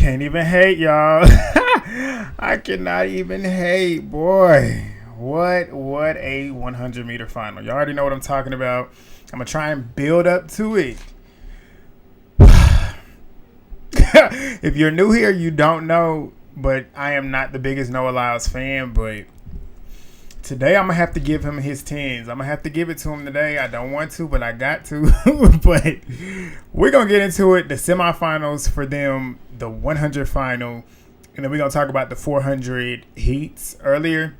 can't even hate, y'all. I cannot even hate, boy. What a 100-meter final. You already know what I'm talking about. I'm going to try and build up to it. If you're new here, you don't know, but I am not the biggest Noah Lyles fan, but today I'm going to have to give him his 10s. I'm going to have to give it to him today. I don't want to, but I got to. But we're going to get into it, the semifinals for them, the 100 final, and then we're going to talk about the 400 heats earlier.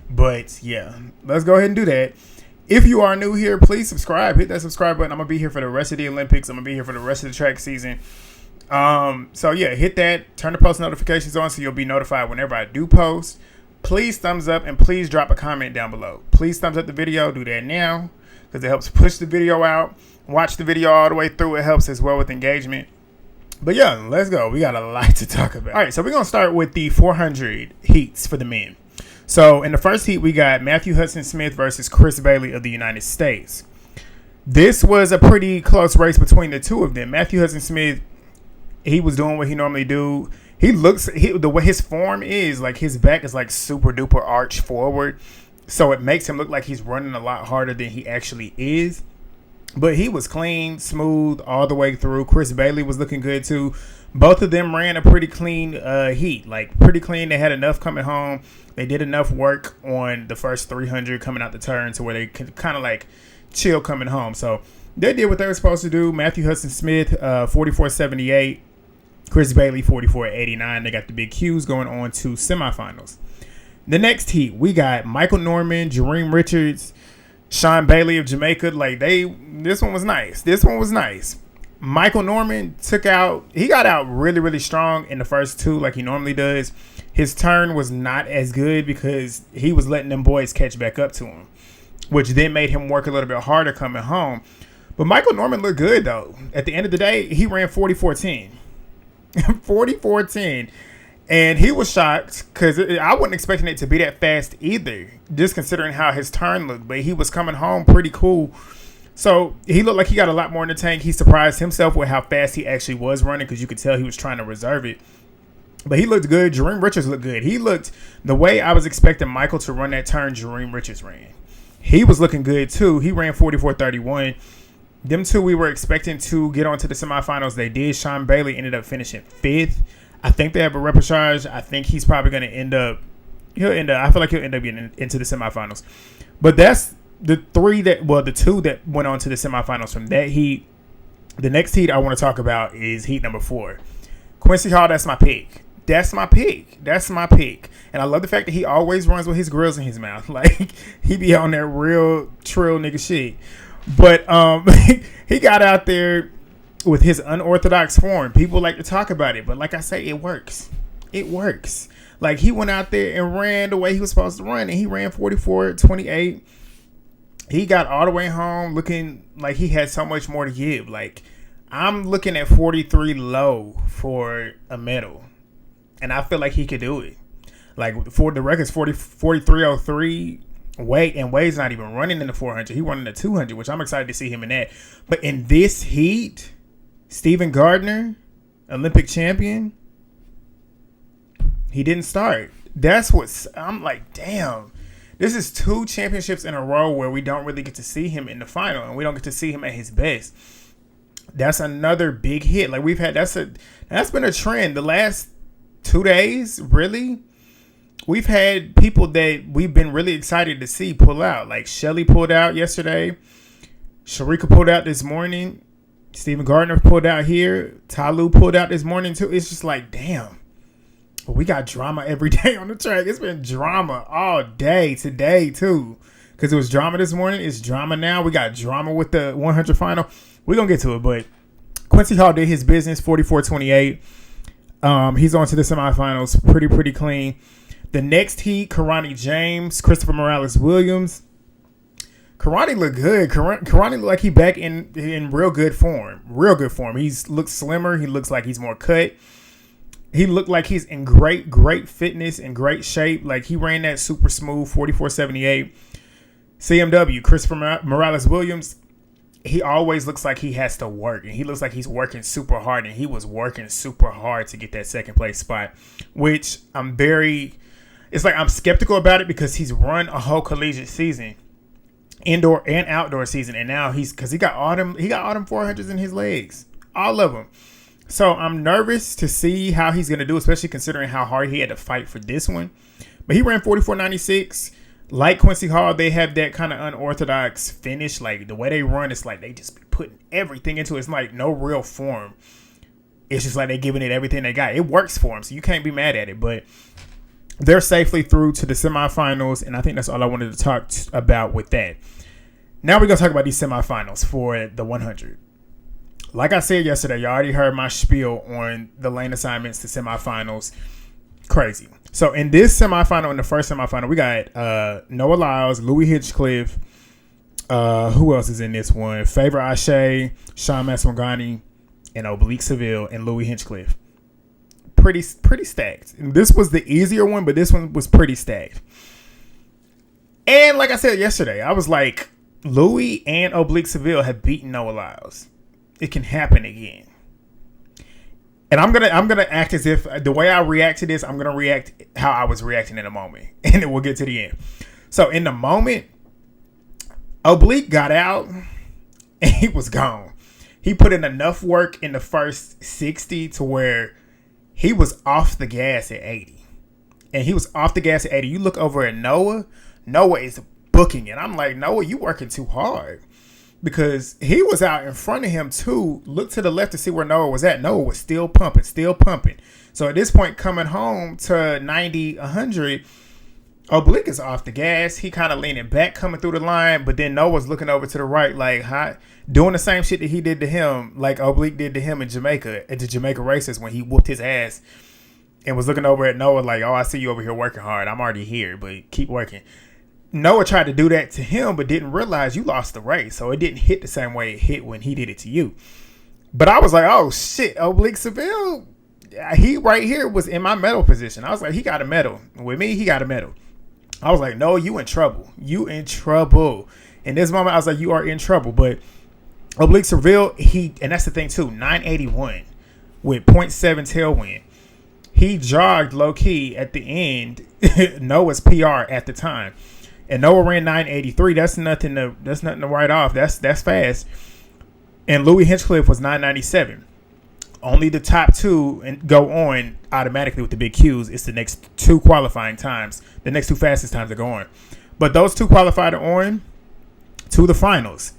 But, yeah, let's go ahead and do that. If you are new here, please subscribe. Hit that subscribe button. I'm going to be here for the rest of the Olympics. I'm going to be here for the rest of the track season. So, yeah, hit that. Turn the post notifications on so you'll be notified whenever I do post. Please thumbs up and please drop a comment down below. Please thumbs up the video. Do that now because it helps push the video out. Watch the video all the way through. It helps as well with engagement. But, yeah, let's go. We got a lot to talk about. All right, so we're going to start with the 400 heats for the men. So, in the first heat, we got Matthew Hudson Smith versus Chris Bailey of the United States. This was a pretty close race between the two of them. Matthew Hudson Smith, he was doing what he normally do. The way his form is, like his back is like super duper arch forward. So, it makes him look like he's running a lot harder than he actually is. But he was clean, smooth all the way through. Chris Bailey was looking good too. Both of them ran a pretty clean heat, like pretty clean. They had enough coming home. They did enough work on the first 300 coming out the turn to where they could kind of like chill coming home. So they did what they were supposed to do. Matthew Hudson Smith, 44.78. Chris Bailey, 44.89. They got the big Qs going on to semifinals. The next heat, we got Michael Norman, Jareem Richards, Sean Bailey of Jamaica. This one was nice. Michael Norman got out really, really strong in the first two like he normally does. His turn was not as good because he was letting them boys catch back up to him, which then made him work a little bit harder coming home. But Michael Norman looked good, though. At the end of the day, he ran 44.10. 44.10. And he was shocked because I wasn't expecting it to be that fast either, just considering how his turn looked. But he was coming home pretty cool. So he looked like he got a lot more in the tank. He surprised himself with how fast he actually was running because you could tell he was trying to reserve it. But he looked good. Jareem Richards looked good. He looked the way I was expecting Michael to run that turn. Jareem Richards ran. He was looking good too. He ran 44.31. Them two we were expecting to get on to the semifinals. They did. Sean Bailey ended up finishing 5th. I think they have a repechage. I think he's probably going to end up. I feel like he'll end up getting into the semifinals. But that's the two that went on to the semifinals from that heat. The next heat I want to talk about is heat number 4. Quincy Hall, that's my pick. And I love the fact that he always runs with his grills in his mouth. Like, he be on that real trill nigga shit. But he got out there with his unorthodox form. People like to talk about it. But like I say, it works. Like, he went out there and ran the way he was supposed to run. And he ran 44.28. He got all the way home looking like he had so much more to give. Like, I'm looking at 43 low for a medal. And I feel like he could do it. Like, for the record's 43.03. Wade's not even running in the 400. He running the 200, which I'm excited to see him in that. But in this heat, Stephen Gardner, Olympic champion, he didn't start. I'm like, damn. This is 2 championships in a row where we don't really get to see him in the final, and we don't get to see him at his best. That's another big hit. Like, that's been a trend the last 2 days, really. We've had people that we've been really excited to see pull out. Like, Shelly pulled out yesterday. Sharika pulled out this morning. Stephen Gardner pulled out here. Talu pulled out this morning, too. It's just like, damn. But we got drama every day on the track. It's been drama all day today, too. Because it was drama this morning. It's drama now. We got drama with the 100 final. We're going to get to it. But Quincy Hall did his business, 44.28. He's on to the semifinals. Pretty clean. The next heat, Karani James, Christopher Morales Williams. Karani looked good. Karani looked like he back in real good form. He looks slimmer. He looks like he's more cut. He looked like he's in great fitness and great shape. Like, he ran that super smooth 44.78. CMW, Christopher Morales Williams. he always looks like he has to work, and he looks like he's working super hard, and he was working super hard to get that second place spot, which it's like I'm skeptical about it because he's run a whole collegiate season, indoor and outdoor season, and now he got all them 400s in his legs, all of them. So I'm nervous to see how he's going to do, especially considering how hard he had to fight for this one. But he ran 44.96. Like Quincy Hall, they have that kind of unorthodox finish. Like the way they run, it's like they just be putting everything into it. It's like no real form. It's just like they're giving it everything they got. It works for them, so you can't be mad at it. But they're safely through to the semifinals, and I think that's all I wanted to talk about with that. Now we're going to talk about these semifinals for the 100. Like I said yesterday, you already heard my spiel on the lane assignments to semifinals. Crazy. So in this semifinal, in the first semifinal, we got Noah Lyles, Louis Hinchcliffe. Who else is in this one? Favor Ashe, Sean Maswangani, and Oblique Seville, and Louis Hinchcliffe. Pretty stacked. And this was the easier one, but this one was pretty stacked. And like I said yesterday, I was like, Louis and Oblique Seville have beaten Noah Lyles. It can happen again. And I'm gonna act as if the way I react to this, I'm gonna react how I was reacting in a moment, and then we'll get to the end. So in the moment, Oblique got out, and he was gone. He put in enough work in the first 60 to where he was off the gas at 80, and he was off the gas at 80. You look over at Noah. Noah is booking it. I'm like, Noah, you working too hard. Because he was out in front of him too. Look to the left to see where Noah was at. Noah was still pumping. So at this point, coming home to 90, 100, Oblique is off the gas. He kind of leaning back, coming through the line. But then Noah's looking over to the right, like doing the same shit that he did to him, like Oblique did to him in Jamaica at the Jamaica races when he whooped his ass, and was looking over at Noah like, "Oh, I see you over here working hard. I'm already here, but keep working." Noah tried to do that to him, but didn't realize you lost the race. So it didn't hit the same way it hit when he did it to you. But I was like, oh, shit, Oblique Seville, he right here was in my medal position. I was like, he got a medal. With me, he got a medal. I was like, no, you in trouble. You in trouble. In this moment, I was like, you are in trouble. But Oblique Seville, and that's the thing, too, 981 with 0.7 tailwind. He jogged low-key at the end, Noah's PR at the time. And Noah ran 983. That's nothing to write off. That's fast. And Louis Hinchcliffe was 997. Only the top two and go on automatically with the big Qs. It's the next two qualifying times, the next two fastest times to go on. But those two qualified on to the finals.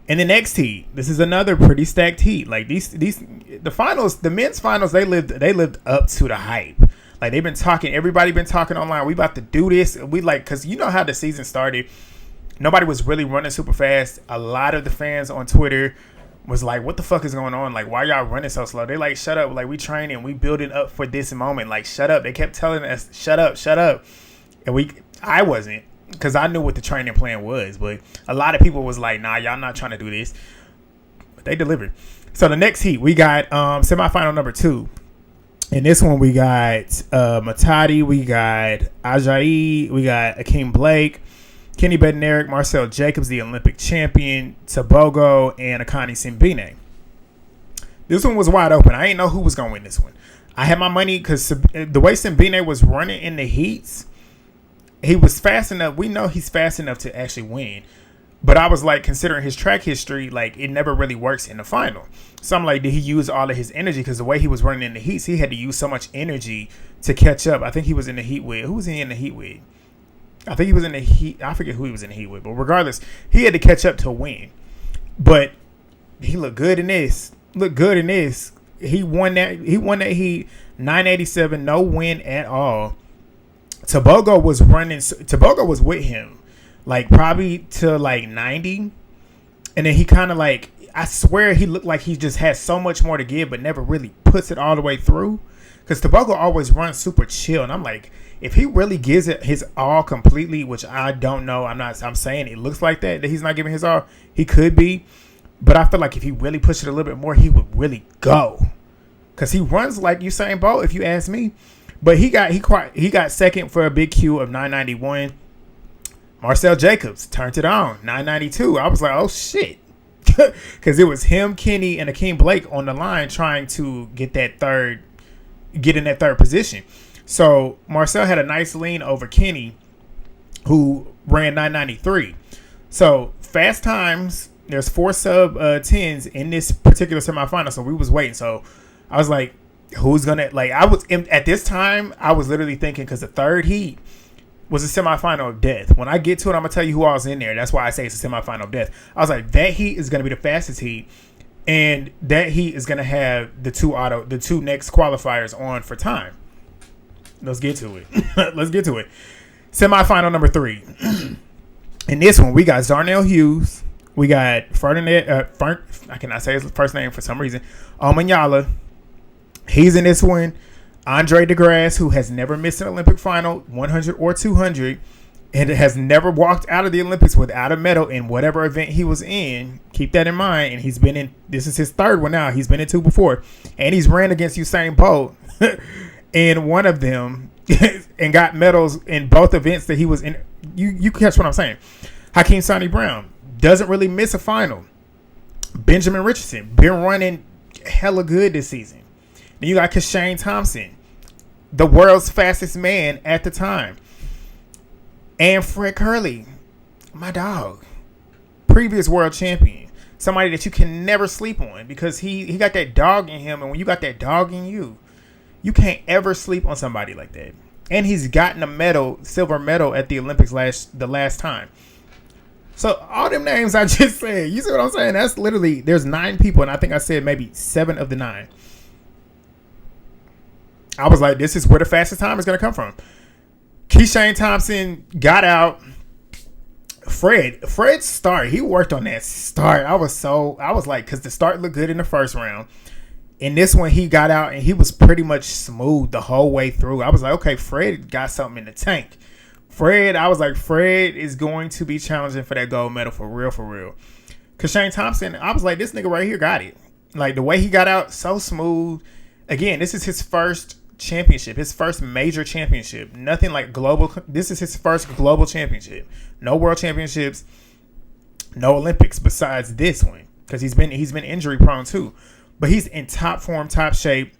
And the next heat, this is another pretty stacked heat. Like the finals, the men's finals, they lived up to the hype. Like they've been talking, everybody been talking online. We about to do this. We like, cause you know how the season started. Nobody was really running super fast. A lot of the fans on Twitter was like, "What the fuck is going on? Like, why y'all running so slow?" They like, "Shut up! Like we training, we building up for this moment. Like, shut up!" They kept telling us, "Shut up!" And I wasn't, cause I knew what the training plan was. But a lot of people was like, "Nah, y'all not trying to do this." But they delivered. So the next heat, we got semifinal number 2. In this one, we got Matadi, we got Ajayi, we got Akeem Blake, Kenny Bednarik, Marcel Jacobs, the Olympic champion, Tabogo, and Akani Simbine. This one was wide open. I didn't know who was going to win this one. I had my money because the way Simbine was running in the heats, he was fast enough. We know he's fast enough to actually win. But I was like, considering his track history, like it never really works in the final. So I'm like, did he use all of his energy? Because the way he was running in the heats, he had to use so much energy to catch up. I think he was in the heat with. Who was he in the heat with? I think he was in the heat. I forget who he was in the heat with. But regardless, he had to catch up to win. But he looked good in this. He won that heat 987, no win at all. Tabogo was with him. Like probably to like 90, and then he kind of like, I swear he looked like he just has so much more to give, but never really puts it all the way through. Because Tabogo always runs super chill, and I'm like, if he really gives it his all completely, which I don't know, I'm saying it looks like that he's not giving his all. He could be, but I feel like if he really pushed it a little bit more, he would really go. Because he runs like Usain Bolt, if you ask me. But he got second for a big Q of 991. Marcel Jacobs turned it on, 992. I was like, oh, shit. because it was him, Kenny, and Akeem Blake on the line trying to get in that third position. So Marcel had a nice lean over Kenny, who ran 993. So fast times, there's 4 sub 10s in this particular semifinal. So we was waiting. So I was like, who's gonna at this time I was literally thinking, because the third heat was a semifinal of death. When I get to it, I'm gonna tell you who all's in there. That's why I say it's a semifinal of death. I was like, that heat is gonna be the fastest heat, and that heat is gonna have the two next qualifiers on for time. Let's get to it. Let's get to it. Semifinal number 3. In this one, we got Zarnell Hughes. We got Ferdinand. I cannot say his first name for some reason. Omanyala. He's in this one. Andre DeGrasse, who has never missed an Olympic final, 100 or 200, and has never walked out of the Olympics without a medal in whatever event he was in. Keep that in mind. And he's been in, this is his third one now. He's been in 2 before. And he's ran against Usain Bolt in one of them and got medals in both events that he was in. You catch what I'm saying. Hakeem Sonny Brown doesn't really miss a final. Benjamin Richardson, been running hella good this season. Then you got Kashane Thompson, the world's fastest man at the time. And Fred Curley, my dog, previous world champion. Somebody that you can never sleep on, because he got that dog in him. And when you got that dog in you, you can't ever sleep on somebody like that. And he's gotten a medal, silver medal at the Olympics the last time. So all them names I just said, you see what I'm saying? That's literally, there's 9 people, and I think I said maybe 7 of the 9. I was like, this is where the fastest time is going to come from. Keshane Thompson got out. Fred's start, he worked on that start. I was like, because the start looked good in the first round. In this one, he got out, and he was pretty much smooth the whole way through. I was like, okay, Fred got something in the tank. Fred is going to be challenging for that gold medal for real, for real. Keshane Thompson, I was like, this nigga right here got it. Like, the way he got out, so smooth. Again, this is his first championship, his first major championship. Nothing like global. This is his first global championship. No world championships, no Olympics besides this one, because he's been injury prone too. But he's in top form, top shape.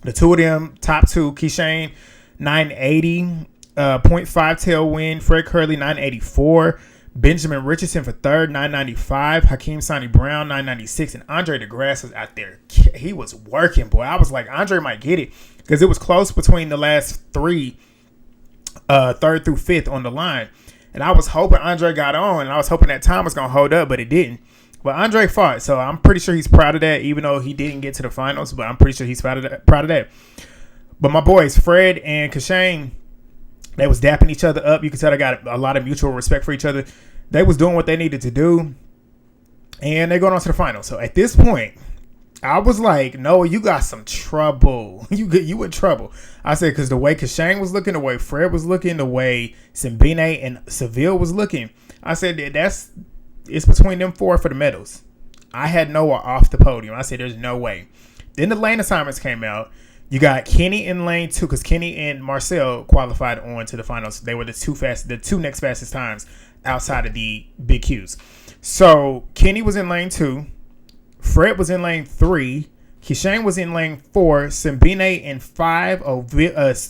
The two of them, top 2. Keshane, 980, 0.5 tail win. Fred Curley, 984. Benjamin Richardson for third, 995. Hakeem Sonny Brown, 996. And Andre DeGrasse was out there. He was working, boy. I was like, Andre might get it, because it was close between the last 3, third through 5th on the line. And I was hoping Andre got on, and I was hoping that time was going to hold up, but it didn't. But Andre fought, so I'm pretty sure he's proud of that, even though he didn't get to the finals. But I'm pretty sure he's proud of that. But my boys, Fred and Keshane, they was dapping each other up. You can tell they got a lot of mutual respect for each other. They was doing what they needed to do, and they're going on to the final. So at this point, I was like, Noah, you got some trouble. You in trouble. I said, because the way Keshane was looking, the way Fred was looking, the way Simbine and Seville was looking, I said, it's between them 4 for the medals. I had Noah off the podium. I said, there's no way. Then the lane assignments came out. You got Kenny in lane 2, because Kenny and Marcel qualified on to the finals. They were the two next fastest times outside of the big Qs. So Kenny was in lane 2. Fred was in lane 3. Keshane was in lane 4. Simbine in 5.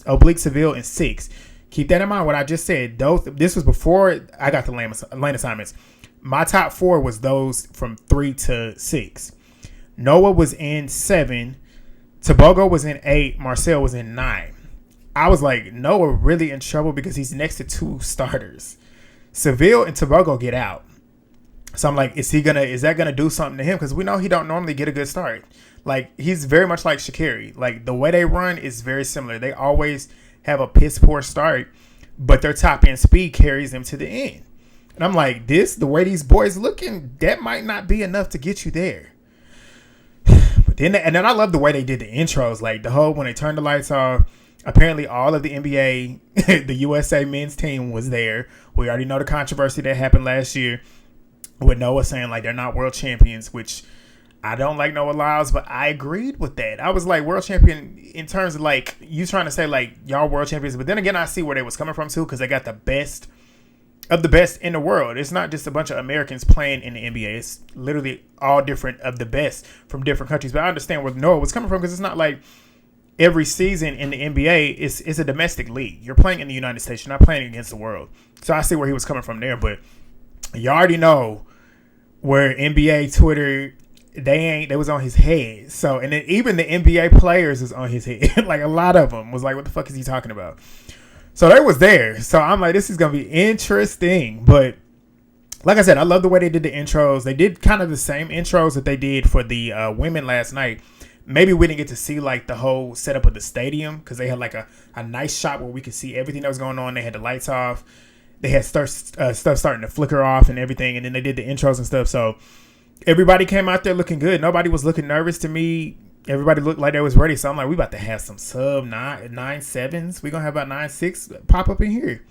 Oblique Seville in 6. Keep that in mind, what I just said. This was before I got the lane assignments. My top 4 was those from 3 to 6. Noah was in 7. Tobogo was in 8. Marcel was in 9. I was like, Noah really in trouble, because he's next to 2 starters. Seville and Tobogo get out. So I'm like, is that gonna do something to him? Because we know he don't normally get a good start. Like, he's very much like Sha'Carri. Like, the way they run is very similar. They always have a piss poor start, but their top end speed carries them to the end. And I'm like, the way these boys looking, that might not be enough to get you there. But then I love the way they did the intros. Like, the whole, when they turned the lights off, apparently all of the NBA, the USA men's team was there. We already know the controversy that happened last year with Noah saying, like, they're not world champions, which I don't like Noah Lyles, but I agreed with that. I was like, world champion in terms of, like, you trying to say, like, y'all world champions. But then again, I see where they was coming from, too, because they got the best of the best in the world. It's not just a bunch of Americans playing in the NBA. It's literally all different of the best from different countries. But I understand where Noah was coming from, because it's not like every season in the NBA is a domestic league. You're playing in the United States. You're not playing against the world. So I see where he was coming from there. But you already know where NBA Twitter, they was on his head. So, and then even the NBA players is on his head. Like, a lot of them was like, what the fuck is he talking about? So they was there. So I'm like, this is going to be interesting. But like I said, I love the way they did the intros. They did kind of the same intros that they did for the women last night. Maybe we didn't get to see like the whole setup of the stadium, because they had like a nice shot where we could see everything that was going on. They had the lights off. They had stuff starting to flicker off and everything. And then they did the intros and stuff. So everybody came out there looking good. Nobody was looking nervous to me. Everybody looked like they was ready. So I'm like, we about to have some sub 9.7s. We're going to have about 9.6 pop up in here.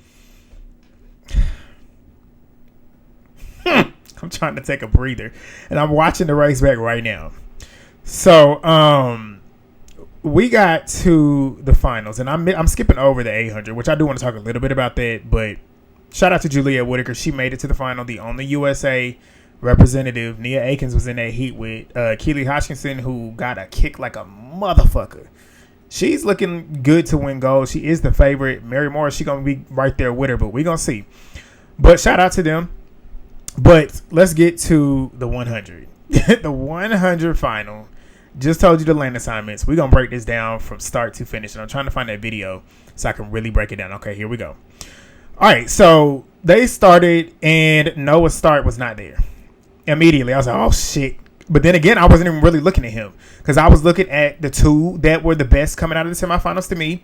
I'm trying to take a breather. And I'm watching the race back right now. So we got to the finals. And I'm skipping over the 800, which I do want to talk a little bit about that. But shout out to Juliette Whitaker. She made it to the final. The only USA representative. Nia Akins was in that heat with Keely Hodgkinson, who got a kick like a motherfucker. She's looking good to win gold. She is the favorite. Mary Morris, she's going to be right there with her, but we're going to see. But shout out to them. But let's get to the 100. The 100 final. Just told you the land assignments. We're going to break this down from start to finish. And I'm trying to find that video so I can really break it down. Okay, here we go. All right, so they started and Noah's start was not there. Immediately, I was like, oh, shit. But then again, I wasn't even really looking at him, because I was looking at the two that were the best coming out of the semifinals to me,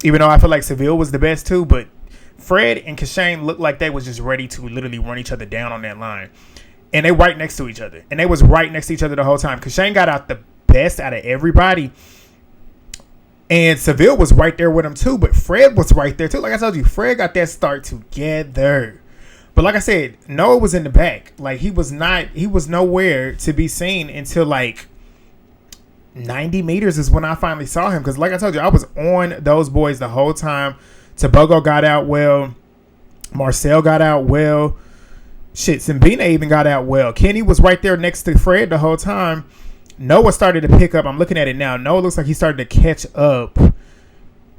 even though I feel like Seville was the best too. But Fred and Kashane looked like they was just ready to literally run each other down on that line. And they right next to each other. And they was right next to each other the whole time. Kashane got out the best out of everybody. And Seville was right there with him too. But Fred was right there too. Like I told you, Fred got that start together. But like I said, Noah was in the back. Like, he was nowhere to be seen until like 90 meters is when I finally saw him. Because like I told you, I was on those boys the whole time. Tebogo got out well. Marcel got out well. Shit, Simbina even got out well. Kenny was right there next to Fred the whole time. Noah started to pick up. I'm looking at it now. Noah looks like he started to catch up.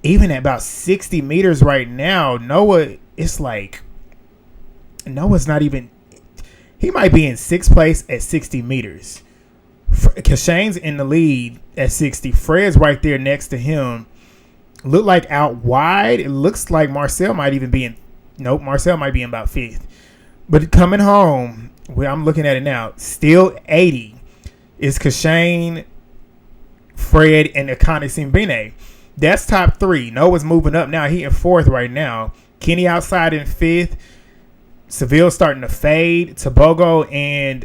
Even at about 60 meters right now, Noah, it's like, Noah's not even, he might be in sixth place at 60 meters. Kashane's in the lead at 60. Fred's right there next to him. Look like out wide. It looks like Marcel might even be in, nope, Marcel might be in about fifth. But coming home, where I'm looking at it now, still 80 is Kashane, Fred, and Akani Simbine. That's top three. Noah's moving up now. He in fourth right now. Kenny outside in fifth. Seville starting to fade. Tebogo and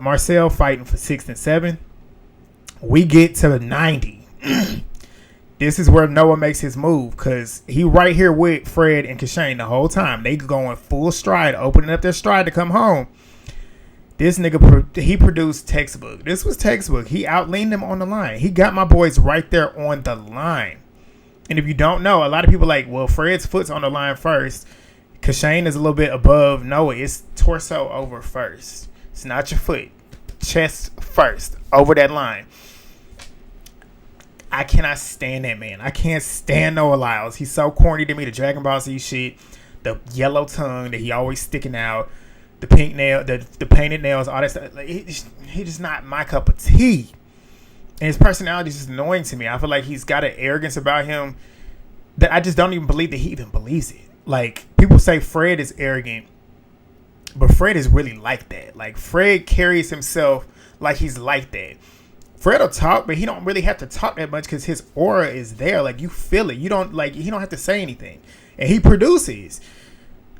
Marcel fighting for 6th and 7th. We get to 90. This is where Noah makes his move, because he right here with Fred and Kashane the whole time. They going full stride, opening up their stride to come home. This nigga, he produced textbook. This was textbook. He outleaned them on the line. He got my boys right there on the line. And if you don't know, a lot of people like, well, Fred's foot's on the line first. Kashane is a little bit above Noah. It's torso over first. It's not your foot. Chest first. Over that line. I cannot stand that man. I can't stand Noah Lyles. He's so corny to me. The Dragon Ball Z shit. The yellow tongue that he always sticking out. The pink nail. The painted nails. All that stuff. Like, he just not my cup of tea. And his personality is just annoying to me. I feel like he's got an arrogance about him that I just don't even believe that he even believes it. Like, people say Fred is arrogant, but Fred is really like that. Like, Fred carries himself like he's like that. Fred will talk, but he don't really have to talk that much because his aura is there. Like, you feel it. You don't, like, he don't have to say anything. And he produces.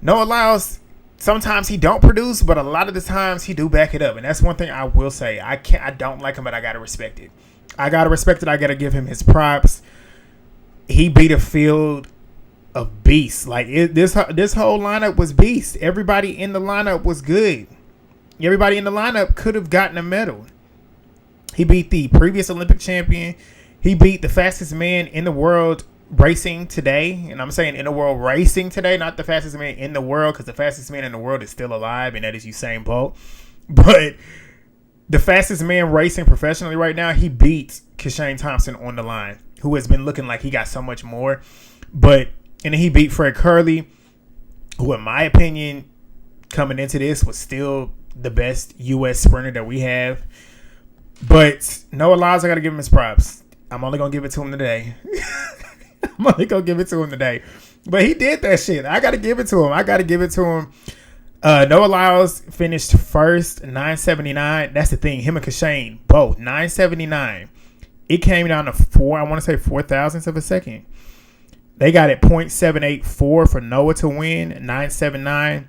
Noah Lyles, sometimes he don't produce, but a lot of the times he do back it up. And that's one thing I will say. I don't like him, but I gotta respect it. I gotta give him his props. He beat a field of beasts. Like, this whole lineup was beast. Everybody in the lineup was good. Everybody in the lineup could have gotten a medal. He beat the previous Olympic champion. He beat the fastest man in the world racing today, and I'm saying in the world racing today, not the fastest man in the world, because the fastest man in the world is still alive, and that is Usain Bolt. But the fastest man racing professionally right now, he beats Kashane Thompson on the line, who has been looking like he got so much more. And then he beat Fred Curley, who in my opinion, coming into this, was still the best U.S. sprinter that we have. But Noah Lyles, I got to give him his props. I'm only going to give it to him today. But he did that shit. I got to give it to him. Noah Lyles finished first, 9:79. That's the thing. Him and Kashane, both, 9:79. It came down to 4 thousandths of a second. They got it 0.784 for Noah to win, 9:79.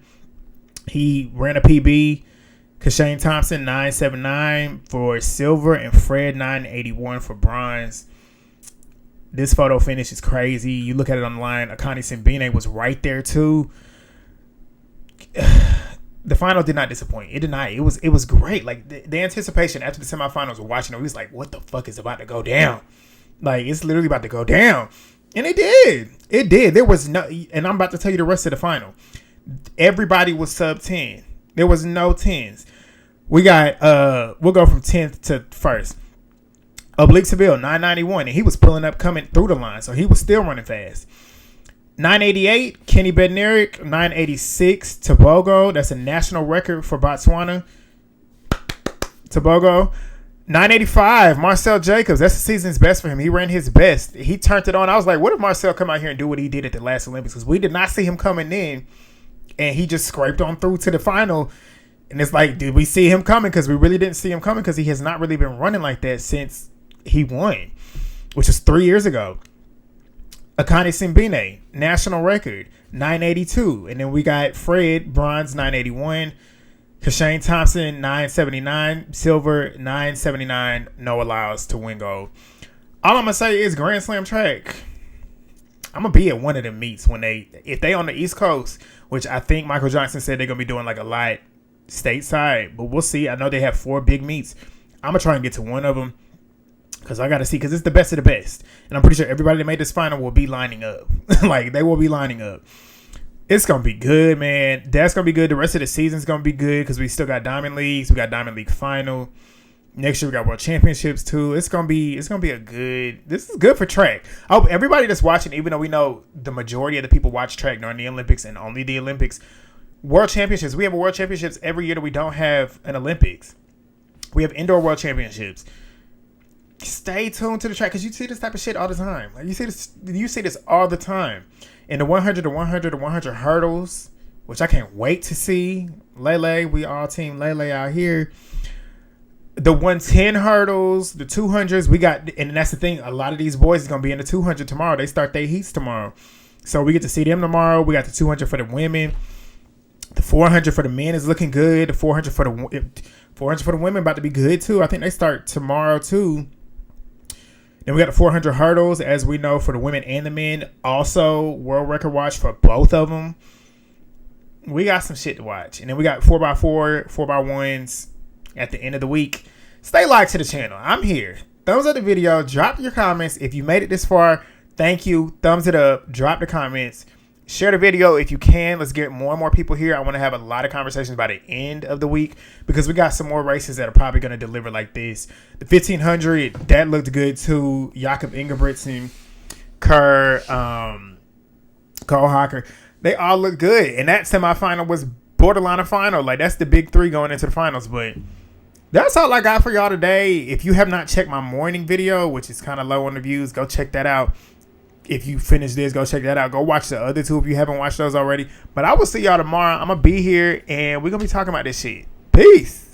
He ran a PB. Kashane Thompson, 9.79 for silver, and Fred, 9.81 for bronze. This photo finish is crazy. You look at it online, Akani Simbine was right there too. The final did not disappoint. It did not. It was great. Like the anticipation after the semifinals, we're watching it, we was like, what the fuck is about to go down? Like, it's literally about to go down. And it did. It did. There was no, and I'm about to tell you the rest of the final. Everybody was sub 10. There was no 10s. We got, we'll go from 10th to 1st. Oblique Seville, 991, and he was pulling up coming through the line, so he was still running fast. 988, Kenny Bednarik. 986, Tobogo. That's a national record for Botswana. Tobogo. 985, Marcel Jacobs. That's the season's best for him. He ran his best. He turned it on. I was like, what if Marcel come out here and do what he did at the last Olympics? Because we did not see him coming in, and he just scraped on through to the final. And it's like, did we see him coming? Because we really didn't see him coming, because he has not really been running like that since he won, which was 3 years ago. Akani Simbine, national record, 982. And then we got Fred, bronze, 981. Kashane Thompson, 979. Silver, 979. Noah Lyles to win gold. All I'm going to say is Grand Slam track. I'm going to be at one of them meets if they on the East Coast, which I think Michael Johnson said they're going to be doing like a lot stateside, but we'll see. I know they have 4 big meets. I'm going to try and get to one of them, because I got to see, because it's the best of the best. And I'm pretty sure everybody that made this final will be lining up. Like, they will be lining up. It's going to be good, man. That's going to be good. The rest of the season's going to be good, because we still got Diamond Leagues. We got Diamond League Final. Next year we got World Championships too. It's gonna be a good. This is good for track. I hope everybody that's watching, even though we know the majority of the people watch track during the Olympics and only the Olympics, World Championships. We have a World Championships every year that we don't have an Olympics. We have indoor World Championships. Stay tuned to the track, because you see this type of shit all the time. Like, you see this all the time. In the 100 to 100 to 100 hurdles, which I can't wait to see. Lele, we all team Lele out here. The 110 hurdles, the 200s, we got, and that's the thing. A lot of these boys is gonna be in the 200 tomorrow. They start their heats tomorrow, so we get to see them tomorrow. We got the 200 for the women. The 400 for the men is looking good. The 400 for the women about to be good too. I think they start tomorrow too. Then we got the 400 hurdles, as we know, for the women and the men. Also, world record watch for both of them. We got some shit to watch. And then we got 4x4, 4x1s at the end of the week. Stay locked to the channel. I'm here. Thumbs up the video. Drop your comments. If you made it this far, thank you. Thumbs it up. Drop the comments. Share the video if you can. Let's get more and more people here. I want to have a lot of conversations by the end of the week, because we got some more races that are probably going to deliver like this. The 1500, that looked good too. Jakob Ingebrigtsen, Kerr, Cole Hocker, they all look good. And that semifinal was borderline a final. Like, that's the big 3 going into the finals. But that's all I got for y'all today. If you have not checked my morning video, which is kind of low on the views, go check that out. If you finish this, go check that out. Go watch the other 2 if you haven't watched those already. But I will see y'all tomorrow. I'm going to be here, and we're going to be talking about this shit. Peace.